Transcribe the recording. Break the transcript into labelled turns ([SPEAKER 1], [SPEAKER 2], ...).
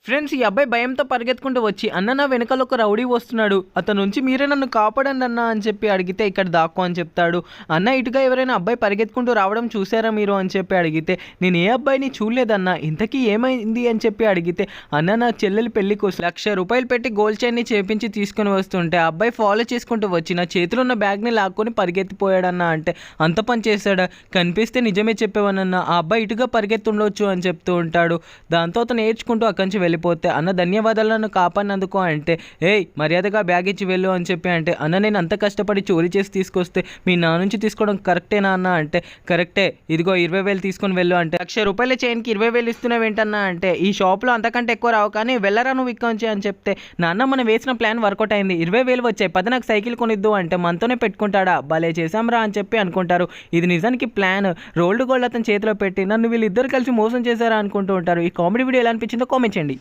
[SPEAKER 1] Friends ఈ అబ్బాయి భయంతో పరిగెత్తుకుంటూ వచ్చి అన్న నా వెనకాల ఒక రౌడీ వస్తున్నాడు, అతను నుంచి మీరే నన్ను కాపాడండి అన్న అని చెప్పి అడిగితే ఇక్కడ దాక్కో అని చెప్తాడు. అన్న ఇటుగా ఎవరైనా అబ్బాయి పరిగెత్తుకుంటూ రావడం చూసారా మీరు అని చెప్పి అడిగితే నేను ఏ అబ్బాయిని చూడలేదన్న, ఇంతకీ ఏమైంది అని చెప్పి అడిగితే అన్న నా చెల్లెలి పెళ్లి కోసం ₹1,00,000 పెట్టి గోల్డ్ చైన్ని చేపించి తీసుకుని వస్తుంటే ఆ అబ్బాయి ఫాలో చేసుకుంటూ వచ్చి నా చేతిలో ఉన్న బ్యాగ్ని లాక్కొని పరిగెత్తిపోయాడన్న. అంటే అంత పని చేశాడా, కనిపిస్తే నిజమే చెప్పేవానన్న, ఆ అబ్బాయి ఇటుగా పరిగెత్తుండొచ్చు అని చెప్తూ ఉంటాడు. దాంతో అతను ఏడ్చుకుంటూ అక్కడి నుంచి వెళ్ళిపోతే అన్న ధన్యవాదాలు నన్ను కాపాడినందుకు అంటే ఏయ్ మర్యాదగా బ్యాగ్ ఇచ్చి వెళ్ళు అని చెప్పి అంటే అన్న నేను అంత కష్టపడి చోరీ చేసి తీసుకొస్తే మీ నా నుంచి తీసుకోవడం కరెక్టేనా అన్న అంటే కరెక్టే, ఇదిగో 20,000 తీసుకొని వెళ్ళు అంటే ₹1,00,000 చైన్కి 20,000 ఇస్తున్నావు ఏంటన్నా అంటే ఈ షాప్లో అంతకంటే ఎక్కువ రావు కానీ వెళ్ళరా నువ్వు ఇక్కంచి అని చెప్తే నాన్న మనం వేసిన ప్లాన్ వర్కౌట్ అయింది, 20,000 వచ్చాయి, పద నాకు సైకిల్ కొనిద్దు అంటే మనతోనే పెట్టుకుంటాడా, భలే చేసాంరా అని చెప్పి అనుకుంటారు. ఇది నిజానికి ప్లాన్, రోల్డ్ గోల్డ్ అతని చేతిలో పెట్టి నన్ను వీళ్ళిద్దరు కలిసి మోసం చేశారా అనుకుంటూ ఉంటారు. ఈ కామెడీ వీడియో ఎలా అనిపించిందో కామెంట్ చేయండి.